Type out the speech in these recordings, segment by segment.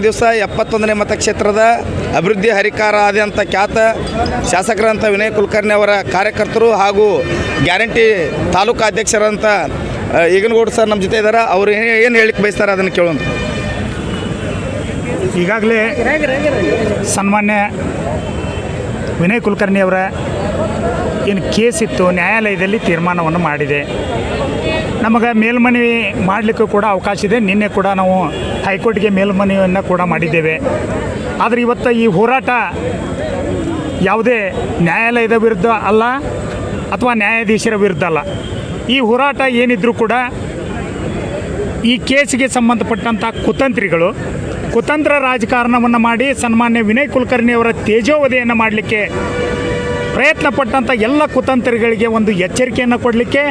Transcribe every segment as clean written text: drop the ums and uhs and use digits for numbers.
ಇವತ್ತೊಂದು ದಿವಸ 71ನೇ ಮತಕ್ಷೇತ್ರದ ಅಭಿವೃದ್ಧಿ ಹರಿಕಾರ ಆದಂಥ ಖ್ಯಾತ ಶಾಸಕರಂಥ ವಿನಯ್ ಕುಲಕರ್ಣಿ ಅವರ ಕಾರ್ಯಕರ್ತರು ಹಾಗೂ ಗ್ಯಾರಂಟಿ ತಾಲೂಕು ಅಧ್ಯಕ್ಷರಂಥ ಈಗನಗೌಡ ಸರ್ ನಮ್ಮ ಜೊತೆ ಇದ್ದಾರೆ. ಅವರು ಏನು ಹೇಳಿಕ್ಕೆ ಬಯಸ್ತಾರೆ ಅದನ್ನು ಕೇಳೋಣ. ಈಗಾಗಲೇ ಸನ್ಮಾನ್ಯ ವಿನಯ್ ಕುಲಕರ್ಣಿ ಅವರ ಏನು ಕೇಸ್ ಇತ್ತು ನ್ಯಾಯಾಲಯದಲ್ಲಿ ತೀರ್ಮಾನವನ್ನು ಮಾಡಿದೆ. ನಮಗೆ ಮೇಲ್ಮನವಿ ಮಾಡಲಿಕ್ಕೂ ಕೂಡ ಅವಕಾಶ ಇದೆ. ನಿನ್ನೆ ಕೂಡ ನಾವು ಹೈಕೋರ್ಟ್ಗೆ ಮೇಲ್ಮನವಿಯನ್ನು ಕೂಡ ಮಾಡಿದ್ದೇವೆ. ಆದರೆ ಇವತ್ತು ಈ ಹೋರಾಟ ಯಾವುದೇ ನ್ಯಾಯಾಲಯದ ವಿರುದ್ಧ ಅಲ್ಲ ಅಥವಾ ನ್ಯಾಯಾಧೀಶರ ವಿರುದ್ಧ ಅಲ್ಲ. ಈ ಹೋರಾಟ ಏನಿದ್ರೂ ಕೂಡ ಈ ಕೇಸಿಗೆ ಸಂಬಂಧಪಟ್ಟಂಥ ಕುತಂತ್ರ ರಾಜಕಾರಣವನ್ನು ಮಾಡಿ ಸನ್ಮಾನ್ಯ ವಿನಯ್ ಕುಲಕರ್ಣಿ ಅವರ ತೇಜೋವಧೆಯನ್ನು ಮಾಡಲಿಕ್ಕೆ ಪ್ರಯತ್ನ ಪಟ್ಟಂಥ ಎಲ್ಲ ಕುತಂತ್ರಿಗಳಿಗೆ ಒಂದು ಎಚ್ಚರಿಕೆಯನ್ನು ಕೊಡಲಿಕ್ಕೆ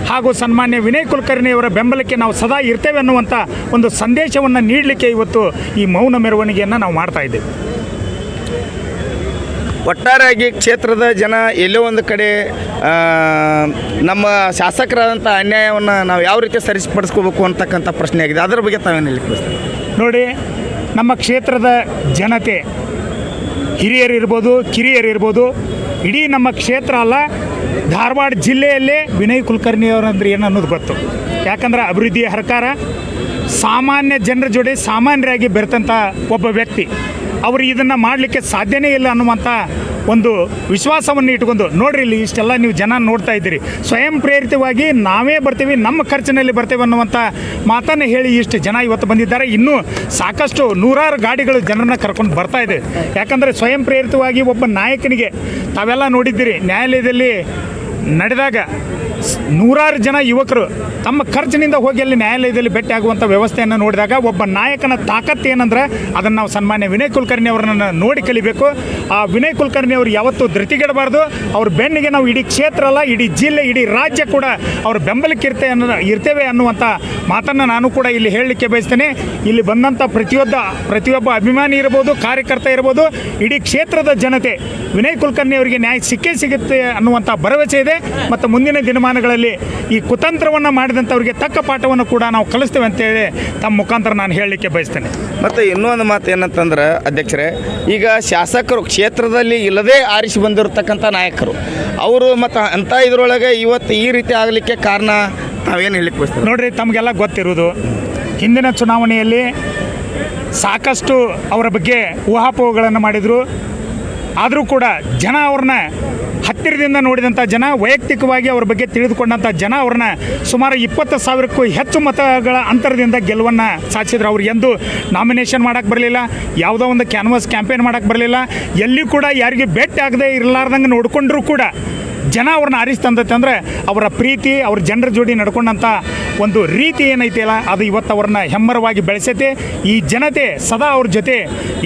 ಹಾಗೂ ಸನ್ಮಾನ್ಯ ವಿನಯ್ ಕುಲಕರ್ಣಿಯವರ ಬೆಂಬಲಕ್ಕೆ ನಾವು ಸದಾ ಇರ್ತೇವೆ ಅನ್ನುವಂಥ ಒಂದು ಸಂದೇಶವನ್ನು ನೀಡಲಿಕ್ಕೆ ಇವತ್ತು ಈ ಮೌನ ಮೆರವಣಿಗೆಯನ್ನು ನಾವು ಮಾಡ್ತಾ ಇದ್ದೇವೆ. ಒಟ್ಟಾರೆಯಾಗಿ ಕ್ಷೇತ್ರದ ಜನ ಎಲ್ಲೋ ಒಂದು ಕಡೆ ನಮ್ಮ ಶಾಸಕರಾದಂಥ ಅನ್ಯಾಯವನ್ನು ನಾವು ಯಾವ ರೀತಿ ಸರಿಪಡಿಸ್ಕೋಬೇಕು ಅಂತಕ್ಕಂಥ ಪ್ರಶ್ನೆ ಆಗಿದೆ. ಅದರ ಬಗ್ಗೆ ತಾವೇನು ಹೇಳಲಿಕ್ಕೆ ನೋಡಿ, ನಮ್ಮ ಕ್ಷೇತ್ರದ ಜನತೆ ಹಿರಿಯರಿರ್ಬೋದು ಕಿರಿಯರಿರ್ಬೋದು, ಇಡೀ ನಮ್ಮ ಕ್ಷೇತ್ರ ಅಲ್ಲ ಧಾರವಾಡ ಜಿಲ್ಲೆಯಲ್ಲೇ ವಿನಯ್ ಕುಲಕರ್ಣಿ ಅವರಂದ್ರೆ ಏನು ಅನ್ನೋದು ಗೊತ್ತು. ಯಾಕಂದ್ರೆ ಅಭಿವೃದ್ಧಿಯ ಹರಕಾರ, ಸಾಮಾನ್ಯ ಜನರ ಜೋಡಿ ಸಾಮಾನ್ಯರಾಗಿ ಬೆರೆತಂಥ ಒಬ್ಬ ವ್ಯಕ್ತಿ. ಅವರು ಇದನ್ನು ಮಾಡಲಿಕ್ಕೆ ಸಾಧ್ಯನೇ ಇಲ್ಲ ಅನ್ನುವಂಥ ಒಂದು ವಿಶ್ವಾಸವನ್ನು ಇಟ್ಕೊಂಡು ನೋಡ್ರಿ, ಇಲ್ಲಿ ಇಷ್ಟೆಲ್ಲ ನೀವು ಜನ ನೋಡ್ತಾ ಇದ್ದೀರಿ. ಸ್ವಯಂ ಪ್ರೇರಿತವಾಗಿ ನಾವೇ ಬರ್ತೀವಿ, ನಮ್ಮ ಖರ್ಚಿನಲ್ಲಿ ಬರ್ತೇವೆ ಅನ್ನುವಂಥ ಮಾತನ್ನು ಹೇಳಿ ಇಷ್ಟು ಜನ ಇವತ್ತು ಬಂದಿದ್ದಾರೆ. ಇನ್ನೂ ಸಾಕಷ್ಟು ನೂರಾರು ಗಾಡಿಗಳು ಜನರನ್ನ ಕರ್ಕೊಂಡು ಬರ್ತಾ ಇದೆ. ಯಾಕಂದರೆ ಸ್ವಯಂ ಪ್ರೇರಿತವಾಗಿ ಒಬ್ಬ ನಾಯಕನಿಗೆ ತಾವೆಲ್ಲ ನೋಡಿದ್ದೀರಿ, ನ್ಯಾಯಾಲಯದಲ್ಲಿ ನಡೆದಾಗ ನೂರಾರು ಜನ ಯುವಕರು ತಮ್ಮ ಖರ್ಚಿನಿಂದ ಹೋಗಿ ಅಲ್ಲಿ ನ್ಯಾಯಾಲಯದಲ್ಲಿ ಭೇಟಿ ಆಗುವಂಥ ವ್ಯವಸ್ಥೆಯನ್ನು ನೋಡಿದಾಗ ಒಬ್ಬ ನಾಯಕನ ತಾಕತ್ತು ಏನಂದ್ರೆ ಅದನ್ನು ನಾವು ಸನ್ಮಾನ್ಯ ವಿನಯ್ ಕುಲಕರ್ಣಿ ಅವರನ್ನು ನೋಡಿ ಕಲಿಬೇಕು. ಆ ವಿನಯ್ ಕುಲಕರ್ಣಿ ಅವರು ಯಾವತ್ತೂ ಧೃತಿಗೆಡಬಾರ್ದು. ಅವ್ರ ಬೆನ್ನಿಗೆ ನಾವು ಇಡೀ ಕ್ಷೇತ್ರ ಅಲ್ಲ, ಇಡೀ ಜಿಲ್ಲೆ, ಇಡೀ ರಾಜ್ಯ ಕೂಡ ಅವ್ರ ಬೆಂಬಲಕ್ಕೆ ಇರ್ತೇವೆ ಅನ್ನುವಂಥ ಮಾತನ್ನು ನಾನು ಕೂಡ ಇಲ್ಲಿ ಹೇಳಲಿಕ್ಕೆ ಬಯಸ್ತೇನೆ. ಇಲ್ಲಿ ಬಂದಂಥ ಪ್ರತಿಯೊಬ್ಬ ಅಭಿಮಾನಿ ಇರ್ಬೋದು, ಕಾರ್ಯಕರ್ತ ಇರ್ಬೋದು, ಇಡೀ ಕ್ಷೇತ್ರದ ಜನತೆ ವಿನಯ್ ಕುಲಕರ್ಣಿ ಅವರಿಗೆ ನ್ಯಾಯ ಸಿಗುತ್ತೆ ಅನ್ನುವಂಥ ಭರವಸೆ ಇದೆ. ಮತ್ತು ಮುಂದಿನ ದಿನಮಾನಗಳಲ್ಲಿ ಈ ಕುತಂತ್ರವನ್ನು ಮಾಡಿದಂಥವ್ರಿಗೆ ತಕ್ಕ ಪಾಠವನ್ನು ಕೂಡ ನಾವು ಕಲಿಸ್ತೇವೆ ಅಂತೇಳಿ ತಮ್ಮ ಮುಖಾಂತರ ನಾನು ಹೇಳಲಿಕ್ಕೆ ಬಯಸ್ತೇನೆ. ಮತ್ತು ಇನ್ನೊಂದು ಮಾತು ಏನಂತಂದ್ರೆ ಅಧ್ಯಕ್ಷರೇ, ಈಗ ಶಾಸಕರು ಕ್ಷೇತ್ರದಲ್ಲಿ ಇಲ್ಲದೇ ಆರಿಸಿ ಬಂದಿರತಕ್ಕಂಥ ನಾಯಕರು ಅವರು ಮತ್ತು ಅಂಥ ಇದರೊಳಗೆ ಇವತ್ತು ಈ ರೀತಿ ಆಗಲಿಕ್ಕೆ ಕಾರಣ ನಾವೇನು ಹೇಳಲಿಕ್ಕೆ ಬಯಸ್ತೇವೆ ನೋಡಿರಿ, ತಮಗೆಲ್ಲ ಗೊತ್ತಿರೋದು ಹಿಂದಿನ ಚುನಾವಣೆಯಲ್ಲಿ ಸಾಕಷ್ಟು ಅವರ ಬಗ್ಗೆ ಊಹಾಪೋಹಗಳನ್ನು ಮಾಡಿದರು. ಆದರೂ ಕೂಡ ಜನ ಅವ್ರನ್ನ ಹತ್ತಿರದಿಂದ ನೋಡಿದಂಥ ಜನ, ವೈಯಕ್ತಿಕವಾಗಿ ಅವ್ರ ಬಗ್ಗೆ ತಿಳಿದುಕೊಂಡಂಥ ಜನ ಅವ್ರನ್ನ ಸುಮಾರು 20,000ಕ್ಕೂ ಹೆಚ್ಚು ಮತಗಳ ಅಂತರದಿಂದ ಗೆಲುವನ್ನು ಸಾಧಿಸಿದ್ರು. ಅವ್ರು ಎಂದು ನಾಮಿನೇಷನ್ ಮಾಡೋಕ್ಕೆ ಬರಲಿಲ್ಲ, ಯಾವುದೋ ಒಂದು ಕ್ಯಾನ್ವಾಸ್ ಕ್ಯಾಂಪೇನ್ ಮಾಡೋಕ್ಕೆ ಬರಲಿಲ್ಲ, ಎಲ್ಲಿ ಕೂಡ ಯಾರಿಗೂ ಭೇಟಿ ಆಗದೆ ಇರಲಾರ್ದಂಗೆ ನೋಡಿಕೊಂಡ್ರೂ ಕೂಡ ಜನ ಅವ್ರನ್ನ ಆರಿಸ್ತಂದೈತೆ ಅಂದರೆ ಅವರ ಪ್ರೀತಿ, ಅವ್ರ ಜನರ ಜೋಡಿ ನಡ್ಕೊಂಡಂಥ ಒಂದು ರೀತಿ ಏನೈತಿಲ್ಲ ಅದು ಇವತ್ತು ಅವ್ರನ್ನ ಹೆಮ್ಮರವಾಗಿ ಬೆಳೆಸೈತೆ. ಈ ಜನತೆ ಸದಾ ಅವ್ರ ಜೊತೆ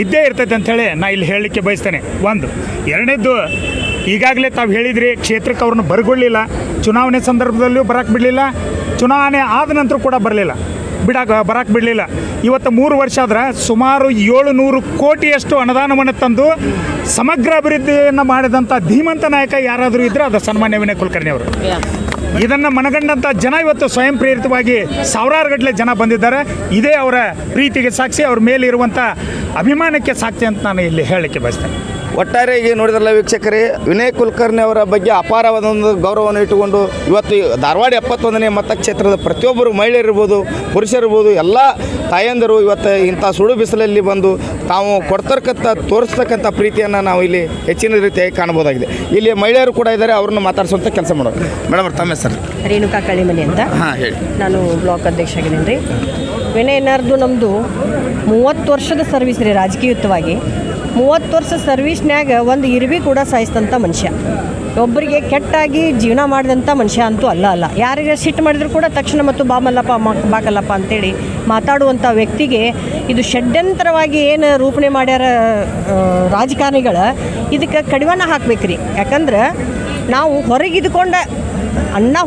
ಇದ್ದೇ ಇರ್ತೈತೆ ಅಂಥೇಳಿ ನಾ ಇಲ್ಲಿ ಹೇಳಲಿಕ್ಕೆ ಬಯಸ್ತೇನೆ. ಒಂದು ಎರಡನೇದ್ದು, ಈಗಾಗಲೇ ತಾವು ಹೇಳಿದ್ರಿ ಕ್ಷೇತ್ರಕ್ಕೆ ಅವ್ರನ್ನ ಬರಗೊಳ್ಳಿಲ್ಲ, ಚುನಾವಣೆ ಸಂದರ್ಭದಲ್ಲೂ ಬರೋಕ್ಕೆ ಬಿಡಲಿಲ್ಲ, ಚುನಾವಣೆ ಆದ ನಂತರ ಕೂಡ ಬರೋಕ್ಕೆ ಬಿಡಲಿಲ್ಲ. ಇವತ್ತು 3 ವರ್ಷ ಆದ್ರೆ ಸುಮಾರು 700 ಕೋಟಿಯಷ್ಟು ಅನುದಾನವನ್ನು ತಂದು ಸಮಗ್ರ ಅಭಿವೃದ್ಧಿಯನ್ನು ಮಾಡಿದಂಥ ಧೀಮಂತ ನಾಯಕ ಯಾರಾದರೂ ಇದ್ದರೆ ಅದು ಸನ್ಮಾನ್ಯ ವಿನಯ್ ಕುಲಕರ್ಣಿ ಅವರು. ಇದನ್ನು ಮನಗಂಡಂಥ ಜನ ಇವತ್ತು ಸ್ವಯಂ ಪ್ರೇರಿತವಾಗಿ ಸಾವಿರಾರು ಗಟ್ಟಲೆ ಜನ ಬಂದಿದ್ದಾರೆ. ಇದೇ ಅವರ ಪ್ರೀತಿಗೆ ಸಾಕ್ಷಿ, ಅವ್ರ ಮೇಲಿರುವಂಥ ಅಭಿಮಾನಕ್ಕೆ ಸಾಕ್ಷಿ ಅಂತ ನಾನು ಇಲ್ಲಿ ಹೇಳಲಿಕ್ಕೆ ಬಯಸ್ತೇನೆ. ಒಟ್ಟಾರೆಯಾಗಿ ನೋಡಿದ್ರಲ್ಲ ವೀಕ್ಷಕರೇ, ವಿನಯ್ ಕುಲಕರ್ಣಿ ಅವರ ಬಗ್ಗೆ ಅಪಾರವಾದ ಒಂದು ಗೌರವವನ್ನು ಇಟ್ಟುಕೊಂಡು ಇವತ್ತು ಧಾರವಾಡ 71ನೇ ಮತಕ್ಷೇತ್ರದ ಪ್ರತಿಯೊಬ್ಬರು ಮಹಿಳೆಯರಿರ್ಬೋದು, ಪುರುಷರಿರ್ಬೋದು, ಎಲ್ಲ ತಾಯಂದಿರು ಇವತ್ತು ಇಂಥ ಸುಡು ಬಿಸಿಲಲ್ಲಿ ಬಂದು ತಾವು ತೋರಿಸ್ತಕ್ಕಂಥ ಪ್ರೀತಿಯನ್ನು ನಾವು ಇಲ್ಲಿ ಹೆಚ್ಚಿನ ರೀತಿಯಾಗಿ ಕಾಣಬಹುದಾಗಿದೆ. ಇಲ್ಲಿ ಮಹಿಳೆಯರು ಕೂಡ ಇದ್ದಾರೆ, ಅವ್ರನ್ನ ಮಾತಾಡಿಸುವಂಥ ಕೆಲಸ ಮಾಡೋದು. ಮೇಡಮ್ ತಮ್ಮ ಹೆಸರು? ರೇಣುಕಾ ಕಳಿಮನಿ ಅಂತ. ಹಾಂ ಹೇಳಿ. ನಾನು ಬ್ಲಾಕ್ ಅಧ್ಯಕ್ಷ ಆಗಿದ್ದೀನಿ ರೀ. ವಿನಯನರ್ದು ನಮ್ಮದು 30 ವರ್ಷದ ಸರ್ವಿಸ್ ರೀ. ರಾಜಕೀಯಯುತವಾಗಿ 30 ವರ್ಷ ಸರ್ವಿಸ್ನ್ಯಾಗ ಒಂದು ಇರ್ವಿ ಕೂಡ ಸಾಯಿಸಿದಂಥ ಮನುಷ್ಯ, ಒಬ್ಬರಿಗೆ ಕೆಟ್ಟಾಗಿ ಜೀವನ ಮಾಡಿದಂಥ ಮನುಷ್ಯ ಅಂತೂ ಅಲ್ಲ. ಯಾರಿಗೆ ಸಿಟ್ಟು ಮಾಡಿದ್ರು ಕೂಡ ತಕ್ಷಣ ಮತ್ತು ಬಾಕಲ್ಲಪ್ಪ ಅಂತೇಳಿ ಮಾತಾಡುವಂಥ ವ್ಯಕ್ತಿಗೆ ಇದು ಷಡ್ಯಂತರವಾಗಿ ಏನು ರೂಪಣೆ ಮಾಡ್ಯಾರ ರಾಜಕಾರಣಿಗಳ, ಇದಕ್ಕೆ ಕಡಿವಾಣ ಹಾಕ್ಬೇಕ್ರಿ. ಯಾಕಂದ್ರೆ ನಾವು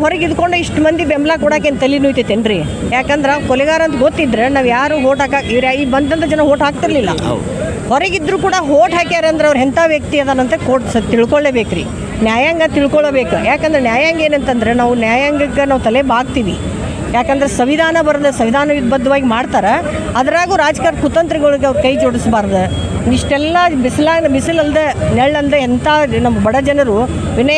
ಹೊರಗಿದ್ಕೊಂಡು ಇಷ್ಟು ಮಂದಿ ಬೆಂಬಲ ಕೊಡೋಕೇನು ತಲೆ ನುಯ್ತೈತೇನ್ರಿ? ಯಾಕಂದ್ರೆ ಕೊಲೆಗಾರ ಅಂತ ಗೊತ್ತಿದ್ರೆ ನಾವು ಯಾರು ಓಟ್ ಈ ಬಂದಂಥ ಜನ ಓಟ್ ಹಾಕ್ತಿರ್ಲಿಲ್ಲ. ಹೊರಗಿದ್ರು ಕೂಡ ಓಟ್ ಹಾಕ್ಯಾರಂದ್ರೆ ಅವ್ರು ಎಂಥ ವ್ಯಕ್ತಿ ಅದಾನಂತ ತಿಳ್ಕೊಳ್ಳೇಬೇಕು ರೀ. ನ್ಯಾಯಾಂಗ ತಿಳ್ಕೊಳ್ಳಬೇಕು. ಯಾಕಂದ್ರೆ ನ್ಯಾಯಾಂಗ ಏನಂತಂದ್ರೆ ನಾವು ನ್ಯಾಯಾಂಗಕ್ಕೆ ನಾವು ತಲೆ ಬಾಗ್ತೀವಿ. ಯಾಕಂದ್ರೆ ಸಂವಿಧಾನ ಬರೆದ ಸಂವಿಧಾನಬದ್ಧವಾಗಿ ಮಾಡ್ತಾರೆ, ಅದರಾಗೂ ರಾಜಕಾರಣ ಕುತಂತ್ರಿಗಳಿಗೆ ಅವ್ರು ಕೈ ಜೋಡಿಸಬಾರ್ದು. ಇಷ್ಟೆಲ್ಲ ಬಿಸಿಲಲ್ಲದೆ ನೆಳ್ಳಲ್ಲದೆ ಎಂಥ ನಮ್ಮ ಬಡ ಜನರು ವಿನಯ